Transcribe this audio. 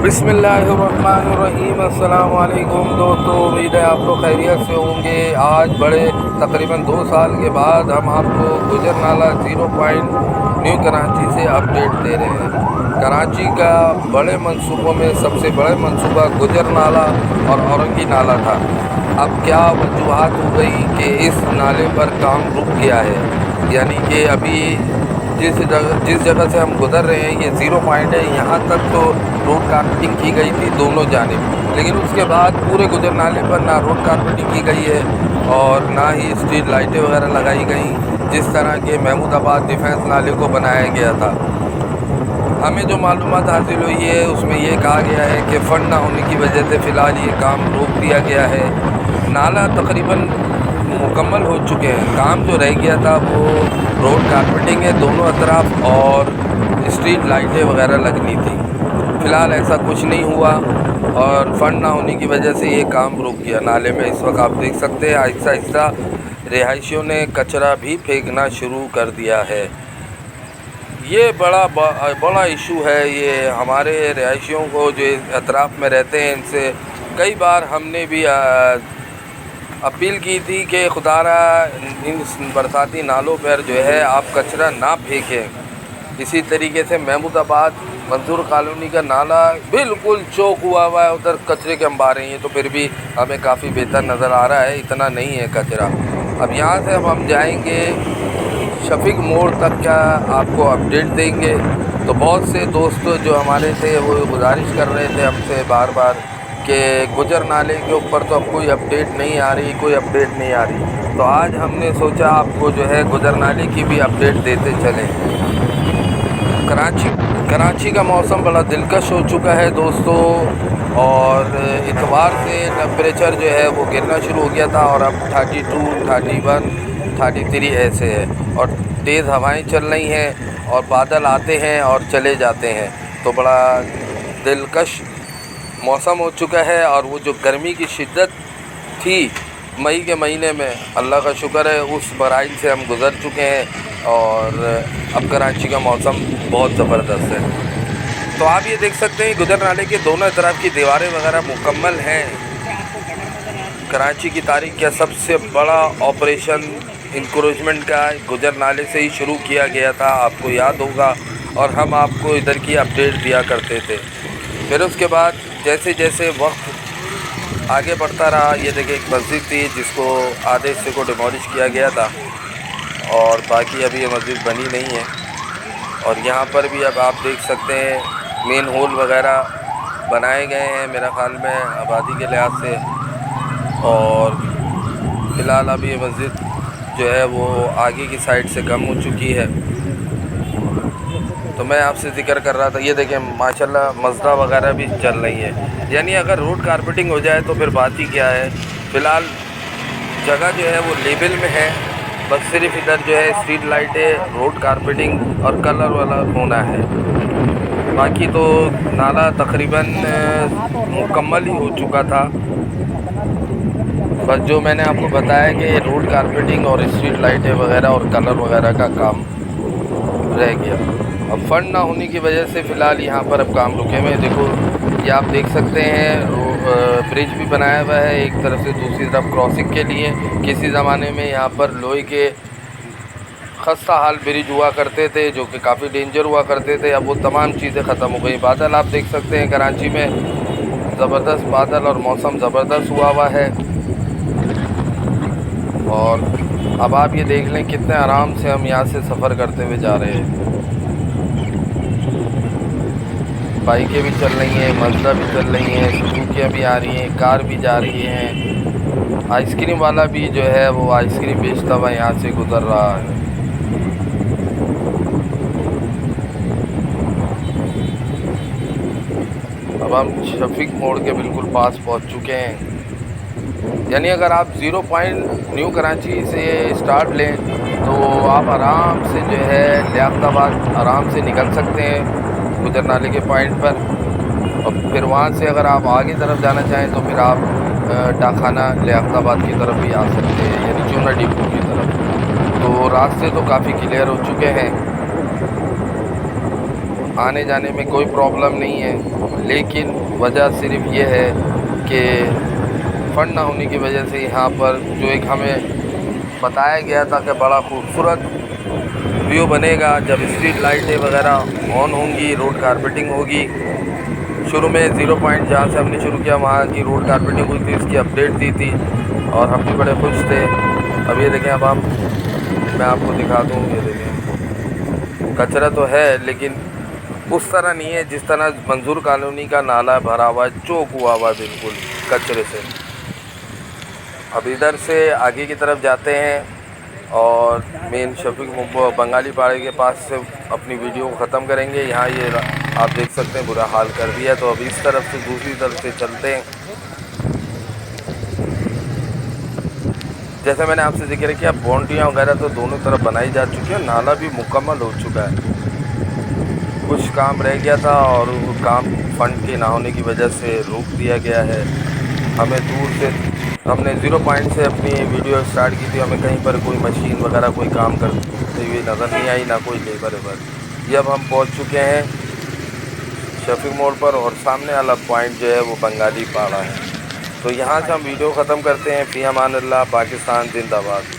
बिस्मिल्लाहिर्रहमानिर्रहीम। अस्सलाम वालेकुम दोस्तों, उम्मीद है आप लोग खैरियत से होंगे। आज बड़े तकरीबन 2 साल के बाद हम आपको गुजर नाला 0 पॉइंट न्यू कराची से अपडेट दे रहे हैं। कराची का बड़े मंसूबों में सबसे बड़ा मंसूबा गुजर नाला और औरंगी नाला था। अब क्या वजूहात हो गई कि इस नाले पर काम रुक गया है, यानी कि अभी जिस जगह से हम गुज़र रहे हैं ये 0 पॉइंट है। यहाँ तक तो रोड कारपेटिंग की गई थी दोनों जानिब, लेकिन उसके बाद पूरे गुजर नाले पर ना रोड कारपेटिंग की गई है और ना ही स्ट्रीट लाइटें वगैरह लगाई गई जिस तरह के महमूदाबाद डिफेंस नाले को बनाया गया था। हमें जो मालूमात हासिल हुई है उसमें ये कहा गया है कि फ़ंड ना होने की वजह से फ़िलहाल ये काम रोक दिया गया है। नाला तकरीबन मुकम्मल हो चुके हैं। काम जो रह गया था वो रोड कारपेटिंग है दोनों अतराफ और स्ट्रीट लाइटें वगैरह लगनी थी। फ़िलहाल ऐसा कुछ नहीं हुआ और फ़ंड ना होने की वजह से ये काम रुक गया। नाले में इस वक्त आप देख सकते हैं आहिस्ता आहिस्ता रिहायशियों ने कचरा भी फेंकना शुरू कर दिया है। ये बड़ा इशू है। ये हमारे रिहायशियों को जो अतराफ़ में रहते हैं इनसे कई बार हमने भी अपील की थी कि खुदारा इन बरसाती नालों पर जो है आप कचरा ना फेंकें। इसी तरीके से महमूदाबाद मंसूर कॉलोनी का नाला बिल्कुल चौक हुआ है, उधर कचरे के अंबार हैं। ये तो फिर भी हमें काफ़ी बेहतर नज़र आ रहा है, इतना नहीं है कचरा। अब यहाँ से अब हम जाएंगे शफीक मोड़ तक, क्या आपको अपडेट देंगे। तो बहुत से दोस्त जो हमारे थे वो गुजारिश कर रहे थे हमसे बार बार कि गुजर नाले के ऊपर तो अब कोई अपडेट नहीं आ रही, कोई अपडेट नहीं आ रही। तो आज हमने सोचा आपको जो है गुजर नाले की भी अपडेट देते चलें। कराची का मौसम बड़ा दिलकश हो चुका है दोस्तों, और इतवार से टेम्परेचर जो है वो गिरना शुरू हो गया था और अब 32, 31, 33 ऐसे है और तेज़ हवाएं चल रही हैं और बादल आते हैं और चले जाते हैं। तो बड़ा दिलकश मौसम हो चुका है। और वो जो गर्मी की शिद्दत थी मई के महीने में, अल्लाह का शुक्र है उस मराइल से हम गुज़र चुके हैं और अब कराची का मौसम बहुत ज़बरदस्त है। तो आप ये देख सकते हैं गुजर नाले के दोनों तरफ की दीवारें वगैरह मुकम्मल हैं। कराची की तारीख़ का सबसे बड़ा ऑपरेशन इंक्रोचमेंट का गुजर नाले से ही शुरू किया गया था, आपको याद होगा, और हम आपको इधर की अपडेट दिया करते थे। फिर उसके बाद जैसे जैसे वक्त आगे बढ़ता रहा, ये देखिए एक मस्जिद थी जिसको आधे हिस्से को डिमोलिश किया गया था और बाकी अभी ये मस्जिद बनी नहीं है। और यहाँ पर भी अब आप देख सकते हैं मेन होल वगैरह बनाए गए हैं मेरा ख़्याल में आबादी के लिहाज से। और फ़िलहाल अब ये मस्जिद जो है वो आगे की साइड से कम हो चुकी है। तो मैं आपसे ज़िक्र कर रहा था, ये देखें माशाल्लाह मज़दा वगैरह भी चल रही है। यानी अगर रोड कारपेटिंग हो जाए तो फिर बात ही क्या है। फ़िलहाल जगह जो है वो लेवल में है, बस सिर्फ इधर जो है स्ट्रीट लाइटें, रोड कारपेटिंग और कलर वाला होना है। बाकी तो नाला तकरीबन मुकम्मल ही हो चुका था। बस जो मैंने आपको बताया कि रोड कारपेटिंग और स्ट्रीट लाइटें वगैरह और कलर वगैरह का काम रह गया। अब फ़ंड ना होने की वजह से फ़िलहाल यहाँ पर अब काम रुके हुए हैं। देखो ये आप देख सकते हैं ब्रिज भी बनाया हुआ है एक तरफ से दूसरी तरफ क्रॉसिंग के लिए। किसी ज़माने में यहाँ पर लोहे के खस्ता हाल ब्रिज हुआ करते थे जो कि काफ़ी डेंजर हुआ करते थे, अब वो तमाम चीज़ें ख़त्म हो गई। बादल आप देख सकते हैं कराची में ज़बरदस्त बादल और मौसम ज़बरदस्त हुआ है। और अब आप ये देख लें कितने आराम से हम यहाँ से सफ़र करते हुए जा रहे हैं। बाइकें भी चल रही हैं, मज़दा भी चल रही हैं, सुजुकियाँ भी आ रही हैं, कार भी जा रही हैं। आइसक्रीम वाला भी जो है वो आइसक्रीम बेचता हुआ यहाँ से गुज़र रहा है। अब हम शफीक मोड़ के बिल्कुल पास पहुँच चुके हैं। यानी अगर आप 0 पॉइंट न्यू कराची से स्टार्ट लें तो आप आराम से जो है लियाकताबाद आराम से निकल सकते हैं गुजर नाले के पॉइंट पर। और फिर वहाँ से अगर आप आगे तरफ जाना चाहें तो फिर आप डाखाना लियाकताबाद की तरफ भी आ सकते हैं, यानी चूना डिपो की तरफ। तो रास्ते तो काफ़ी क्लियर हो चुके हैं। आने जाने में कोई प्रॉब्लम नहीं है, लेकिन वजह सिर्फ ये है कि फंड ना होने की वजह से यहाँ पर जो एक हमें बताया गया था कि बड़ा खूबसूरत व्यू बनेगा जब स्ट्रीट लाइटें वगैरह ऑन होंगी, रोड कारपेटिंग होगी। शुरू में 0 पॉइंट जहाँ से हमने शुरू किया वहाँ की रोड कारपेटिंग हुई थी, इसकी अपडेट दी थी और हम भी बड़े खुश थे। अब ये देखें, अब मैं आपको दिखा दूँ, ये देखें कचरा तो है लेकिन उस तरह नहीं है जिस तरह मंजूर कॉलोनी का नाला भरा हुआ है, चौक हुआ हुआ बिल्कुल कचरे से। अब इधर से आगे की तरफ जाते हैं और मेन शफीक बंगाली पाड़े के पास से अपनी वीडियो को ख़त्म करेंगे। यहाँ ये आप देख सकते हैं बुरा हाल कर दिया। तो अब इस तरफ से दूसरी तरफ से चलते हैं। जैसे मैंने आपसे जिक्र किया, बाउंड्रियाँ वगैरह तो दोनों तरफ बनाई जा चुकी है, नाला भी मुकम्मल हो चुका है। कुछ काम रह गया था और वो काम फंड के ना होने की वजह से रोक दिया गया है। हमें दूर से, हमने 0 पॉइंट से अपनी वीडियो स्टार्ट की थी, हमें कहीं पर कोई मशीन वगैरह कोई काम करते हुए नज़र नहीं आई, ना कोई लेबर वेबर। ये अब हम पहुंच चुके हैं शफीक मोड़ पर और सामने वाला पॉइंट जो है वो बंगाली पाड़ा है। तो यहाँ से हम वीडियो ख़त्म करते हैं। फ़ी अमान अल्लाह, पाकिस्तान जिंदाबाद।